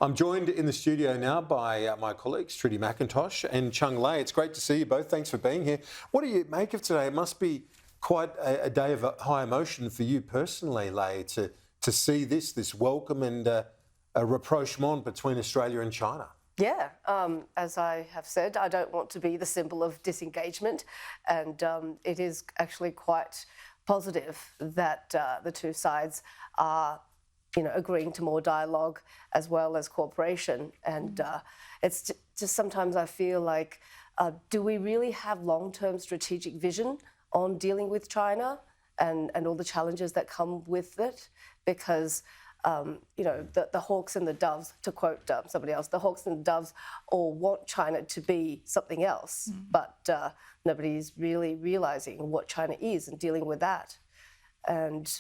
I'm joined in the studio now by my colleagues, Trudy McIntosh and Cheng Lei. It's great to see you both. Thanks for being here. What do you make of today? It must be quite a day of high emotion for you personally, Lei, to see this welcome and a rapprochement between Australia and China. Yeah, as I have said, I don't want to be the symbol of disengagement, and it is actually quite positive that the two sides are, agreeing to more dialogue as well as cooperation. And it's just sometimes I feel like, do we really have long-term strategic vision on dealing with China and all the challenges that come with it? Because the hawks and the doves, to quote somebody else, the hawks and the doves all want China to be something else, but nobody's really realising what China is and dealing with that. And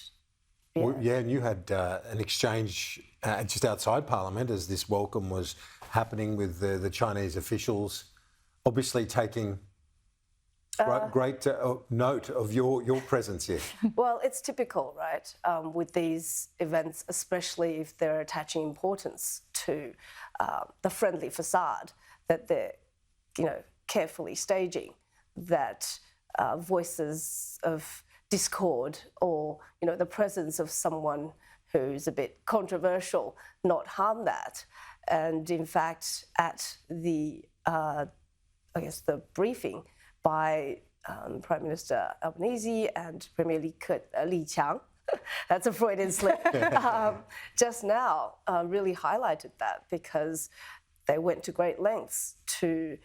and you had an exchange just outside Parliament as this welcome was happening with the Chinese officials, obviously taking great note of your presence here. Well, it's typical, right, with these events, especially if they're attaching importance to the friendly facade that they're, carefully staging, that voices of discord or, the presence of someone who's a bit controversial not harm that. And in fact, at the, the briefing by Prime Minister Albanese and Premier Li Qiang, that's a Freudian slip, just now really highlighted that, because they went to great lengths to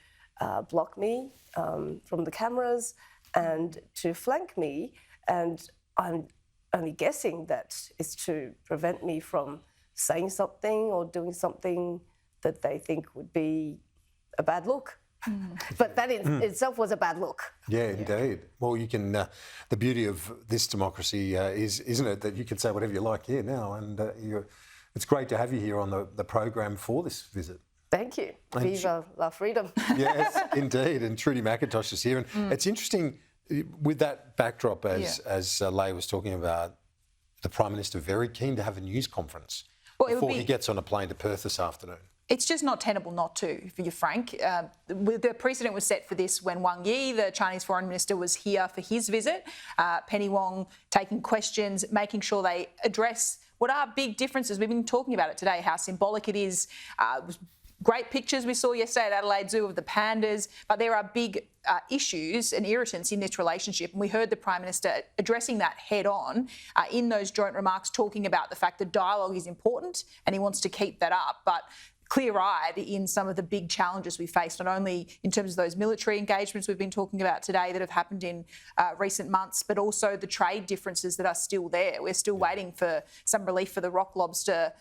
block me from the cameras and to flank me. And I'm only guessing that is to prevent me from saying something or doing something that they think would be a bad look. But that in itself was a bad look. Yeah, indeed. Well, you can. The beauty of this democracy isn't it, that you can say whatever you like here now, and it's great to have you here on the program for this visit. Thank you. Viva la freedom. Yes, indeed. And Trudy McIntosh is here, and it's interesting with that backdrop, as Lei was talking about, the Prime Minister very keen to have a news conference before he gets on a plane to Perth this afternoon. It's just not tenable not to, if you're frank. The precedent was set for this when Wang Yi, the Chinese Foreign Minister, was here for his visit. Penny Wong taking questions, making sure they address what are big differences. We've been talking about it today, how symbolic it is. Great pictures we saw yesterday at Adelaide Zoo of the pandas, but there are big issues and irritants in this relationship. And we heard the Prime Minister addressing that head on in those joint remarks, talking about the fact that dialogue is important and he wants to keep that up. But clear-eyed in some of the big challenges we face, not only in terms of those military engagements we've been talking about today that have happened in recent months, but also the trade differences that are still there. We're still waiting for some relief for the rock lobster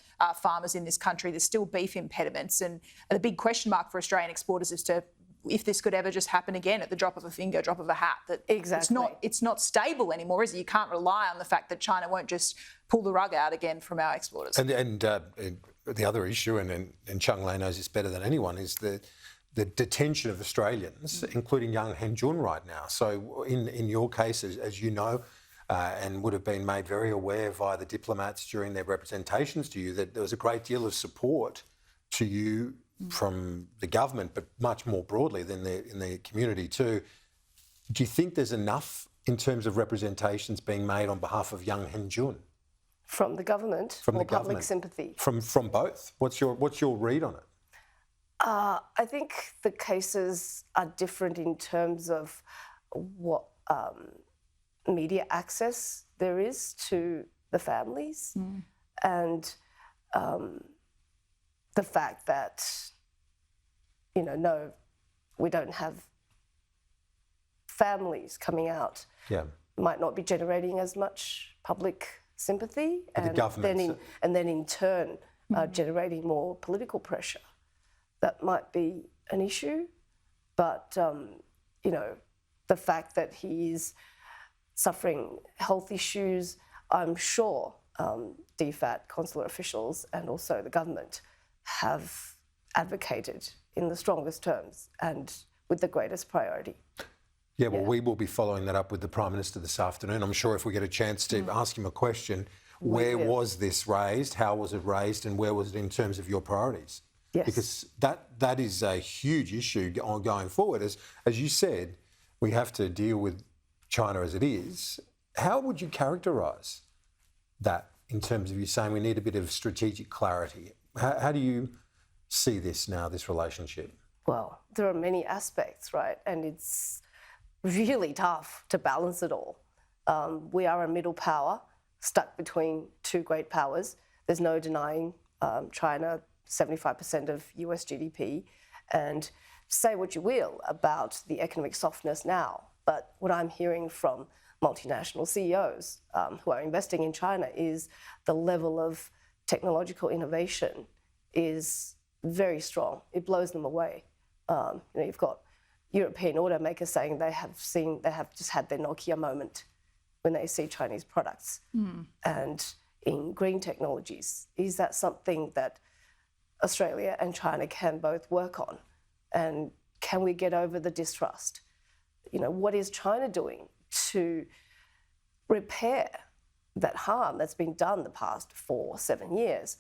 farmers in this country. There's still beef impediments, and the big question mark for Australian exporters is if this could ever just happen again at the drop of a finger, drop of a hat. That exactly. It's not stable anymore, is it? You can't rely on the fact that China won't just pull the rug out again from our exporters. And the other issue, and Cheng Lei knows this better than anyone, is the detention of Australians, including young Hen Jun right now. So in your case, as you know, and would have been made very aware via the diplomats during their representations to you, that there was a great deal of support to you from the government, but much more broadly than in the community too. Do you think there's enough in terms of representations being made on behalf of young Hen Jun? From the government or public sympathy? From both. What's your read on it? I think the cases are different in terms of what media access there is to the families, and the fact that, no, we don't have families coming out, might not be generating as much public sympathy, and then in turn generating more political pressure. That might be an issue, but the fact that he is suffering health issues, I'm sure DFAT, consular officials, and also the government have advocated in the strongest terms and with the greatest priority. Yeah, well, we will be following that up with the Prime Minister this afternoon. I'm sure if we get a chance to ask him a question, Where was this raised? How was it raised? And where was it in terms of your priorities? Yes. Because that is a huge issue going forward. As you said, we have to deal with China as it is. How would you characterise that in terms of you saying we need a bit of strategic clarity? How do you see this now, this relationship? Well, there are many aspects, right? And it's really tough to balance it all. We are a middle power stuck between two great powers. There's no denying China, 75% of US GDP. And say what you will about the economic softness now, but what I'm hearing from multinational CEOs who are investing in China is the level of technological innovation is very strong. It blows them away. You've got European automakers saying they have just had their Nokia moment when they see Chinese products. And in green technologies, is that something that Australia and China can both work on? And can we get over the distrust? What is China doing to repair that harm that's been done the past 4-7 years?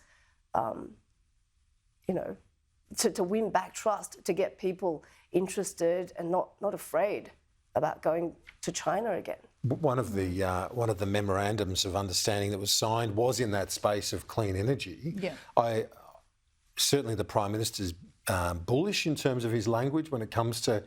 To win back trust, to get people interested and not afraid about going to China again. One of the memorandums of understanding that was signed was in that space of clean energy. Yeah. Certainly the Prime Minister's bullish in terms of his language when it comes to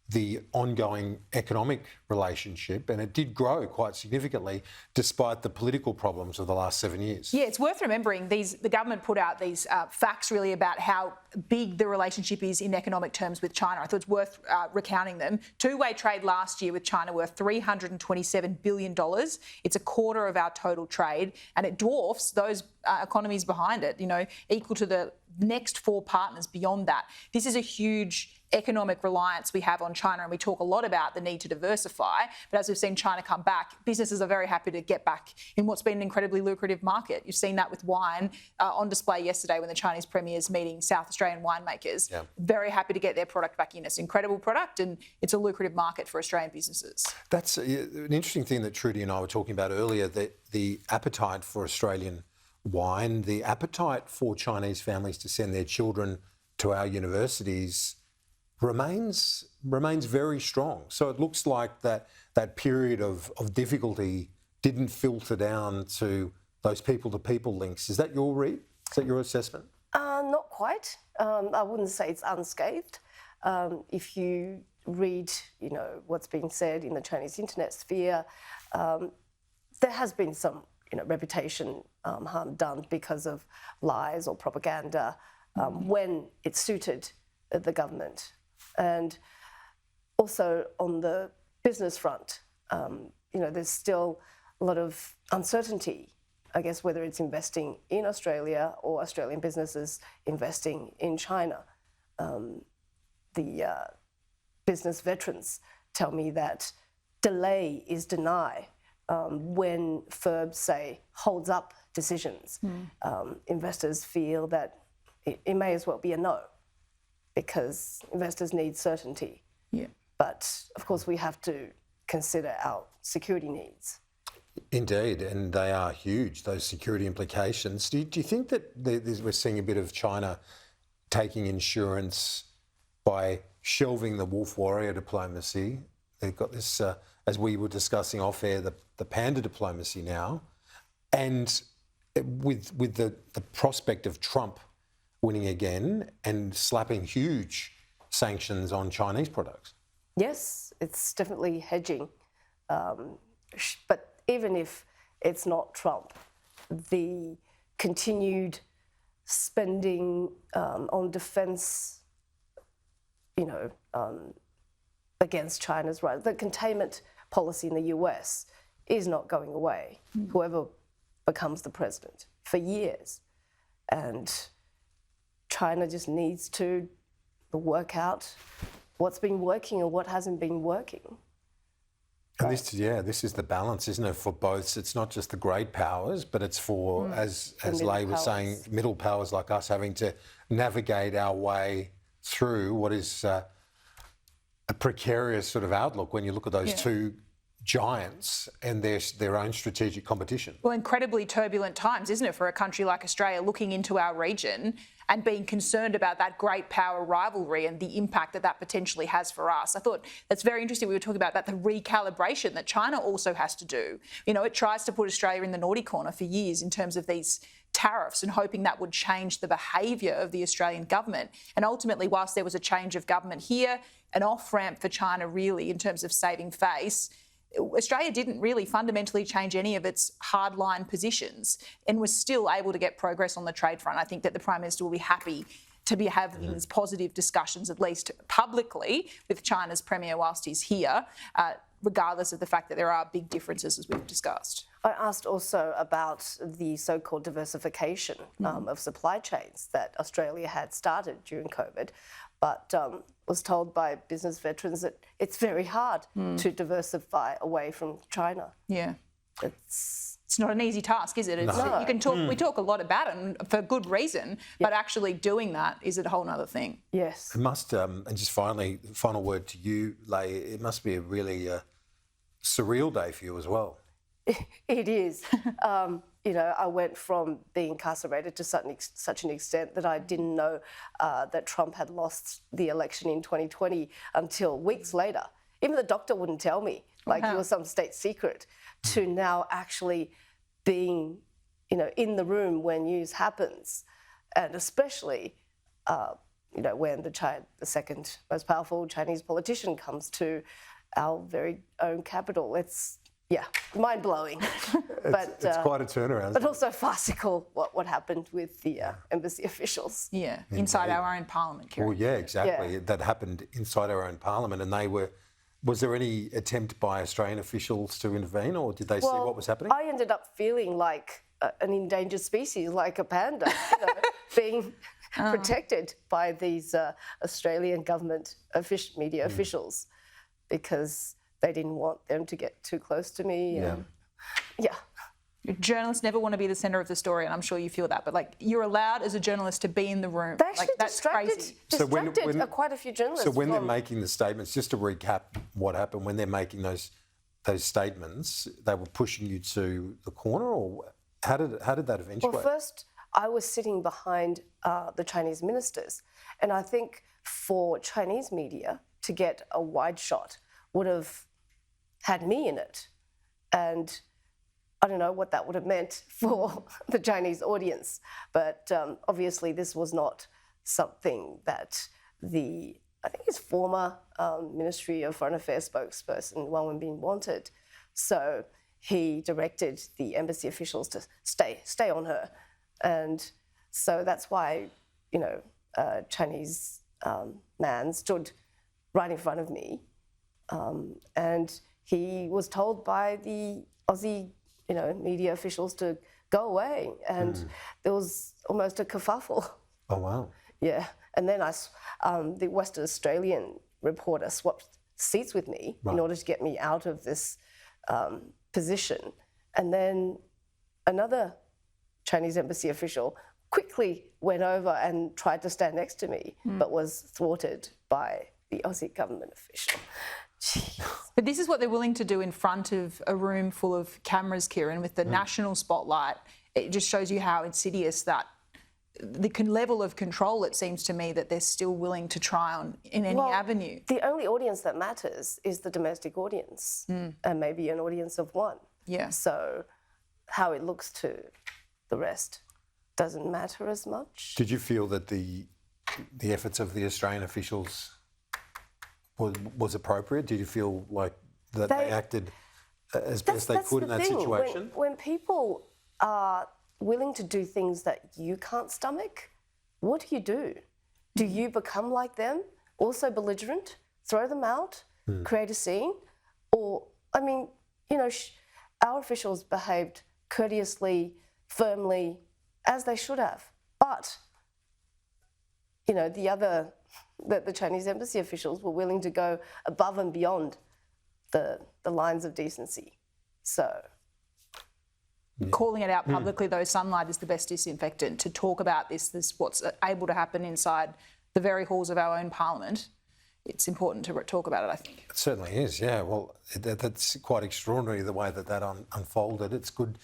the ongoing economic relationship, and it did grow quite significantly despite the political problems of the last 7 years. Yeah, it's worth remembering the government put out these facts really about how big the relationship is in economic terms with China. I thought it's worth recounting them. Two-way trade last year with China worth $327 billion. It's a quarter of our total trade, and it dwarfs those economies behind it, equal to the next four partners beyond that. This is a huge economic reliance we have on China, and we talk a lot about the need to diversify, but as we've seen China come back, businesses are very happy to get back in what's been an incredibly lucrative market. You've seen that with wine on display yesterday when the Chinese Premier's meeting South Australian winemakers. Yeah. Very happy to get their product back in. It's an incredible product and it's a lucrative market for Australian businesses. That's an interesting thing that Trudy and I were talking about earlier, that the appetite for Australian wine, the appetite for Chinese families to send their children to our universities remains very strong. So it looks like that period of difficulty didn't filter down to those people-to-people links. Is that your read? Is that your assessment? Not quite. I wouldn't say it's unscathed. If you read, what's being said in the Chinese internet sphere, there has been some, reputation harm done because of lies or propaganda when it suited the government. And also on the business front, there's still a lot of uncertainty, I guess, whether it's investing in Australia or Australian businesses investing in China. The business veterans tell me that delay is deny when FIRB, say, holds up decisions. Investors feel that it may as well be a no, because investors need certainty. Yeah. But of course we have to consider our security needs. Indeed, and they are huge, those security implications. Do you think that we're seeing a bit of China taking insurance by shelving the wolf warrior diplomacy? They've got this, as we were discussing off air, the panda diplomacy now, and with the prospect of Trump winning again and slapping huge sanctions on Chinese products. Yes, it's definitely hedging. But even if it's not Trump, the continued spending on defence, against China's right, the containment policy in the US is not going away, whoever becomes the president, for years. And China just needs to work out what's been working and what hasn't been working. And this is the balance, isn't it, for both? It's not just the great powers, but it's for, as Lei was saying, middle powers like us having to navigate our way through what is a precarious sort of outlook when you look at those two giants and their own strategic competition. Well, incredibly turbulent times, isn't it, for a country like Australia looking into our region and being concerned about that great power rivalry and the impact that that potentially has for us. I thought that's very interesting. We were talking about the recalibration that China also has to do. You know, it tries to put Australia in the naughty corner for years in terms of these tariffs and hoping that would change the behaviour of the Australian government. And ultimately, whilst there was a change of government here, an off-ramp for China really in terms of saving face, Australia didn't really fundamentally change any of its hardline positions and was still able to get progress on the trade front. I think that the Prime Minister will be happy to be having these positive discussions, at least publicly, with China's Premier whilst he's here, regardless of the fact that there are big differences, as we've discussed. I asked also about the so-called diversification of supply chains that Australia had started during COVID, but was told by business veterans that it's very hard to diversify away from China. Yeah. It's not an easy task, is it? You can talk. We talk a lot about it, and for good reason. But actually doing that is a whole other thing. Yes. It must. And just final word to you, Lei. It must be a really surreal day for you as well. It is. You know, I went from being incarcerated to such an extent that I didn't know that Trump had lost the election in 2020 until weeks later. Even the doctor wouldn't tell me, like it was some state secret, to now actually being, you know, in the room when news happens. And especially, you know, when the second most powerful Chinese politician comes to our very own capital. It's, yeah, mind-blowing. It's quite a turnaround. But also farcical what happened with the embassy officials. Yeah, inside our own parliament, Kieran. Well, yeah, exactly. Yeah. That happened inside our own parliament, and was there any attempt by Australian officials to intervene, or did they see what was happening? I ended up feeling like an endangered species, like a panda, you know, being protected by these Australian government media officials, because they didn't want them to get too close to me. Yeah. Journalists never want to be the centre of the story, and I'm sure you feel that. But like, you're allowed as a journalist to be in the room. They actually that's crazy. distracted quite a few journalists. So when they're making the statements, just to recap what happened, when they're making those statements, they were pushing you to the corner, or how did that eventuate? Well, first, I was sitting behind the Chinese ministers, and I think for Chinese media to get a wide shot would have had me in it. And I don't know what that would have meant for the Chinese audience. But obviously this was not something that I think his former Ministry of Foreign Affairs spokesperson, Wang Wenbin, wanted. So he directed the embassy officials to stay on her. And so that's why, you know, a Chinese man stood right in front of me. And he was told by the Aussie, you know, media officials to go away. And there was almost a kerfuffle. Oh, wow. Yeah. And then the Western Australian reporter swapped seats with me in order to get me out of this position. And then another Chinese embassy official quickly went over and tried to stand next to me, but was thwarted by the Aussie government official. Jeez. But this is what they're willing to do in front of a room full of cameras, Kieran, with the national spotlight. It just shows you how insidious that the level of control, it seems to me, that they're still willing to try on in any avenue. The only audience that matters is the domestic audience, and maybe an audience of one. Yeah. So how it looks to the rest doesn't matter as much. Did you feel that the efforts of the Australian officials was appropriate? Did you feel like that they acted as best they could in that situation? When people are willing to do things that you can't stomach, what do? Do you become like them, also belligerent, throw them out, create a scene? Or, I mean, you know, our officials behaved courteously, firmly, as they should have. But, you know, the Chinese embassy officials were willing to go above and beyond the lines of decency. So calling it out publicly, though, sunlight is the best disinfectant. To talk about this what's able to happen inside the very halls of our own parliament, it's important to talk about it, I think. It certainly is, yeah. Well, that's quite extraordinary the way that unfolded. It's good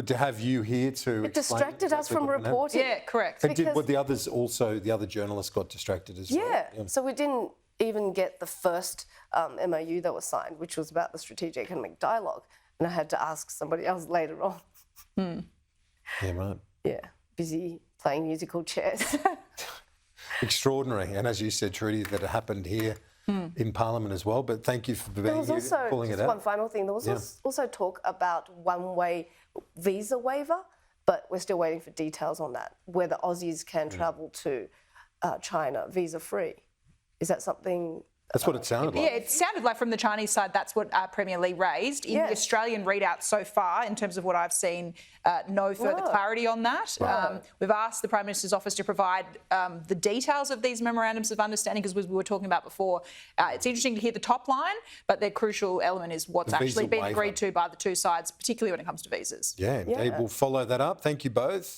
to have you here to It distracted us from reporting. Yeah, correct. And did the other journalists got distracted as well? Yeah, so we didn't even get the first MOU that was signed, which was about the strategic economic dialogue. And I had to ask somebody else later on. Yeah, right. Yeah, busy playing musical chairs. Extraordinary. And as you said, Trudy, that it happened here in Parliament as well. But thank you for being here, calling it out. One final thing. There was also talk about one-way visa waiver, but we're still waiting for details on that, whether Aussies can travel to China visa-free. Is that something... That's what it sounded like. Yeah, it sounded like from the Chinese side, that's what Premier Li raised. In the Australian readout so far, in terms of what I've seen, no further clarity on that. Right. We've asked the Prime Minister's office to provide the details of these memorandums of understanding, because we were talking about before. It's interesting to hear the top line, but the crucial element is what's actually been agreed to by the two sides, particularly when it comes to visas. Yeah, indeed. We'll follow that up. Thank you both.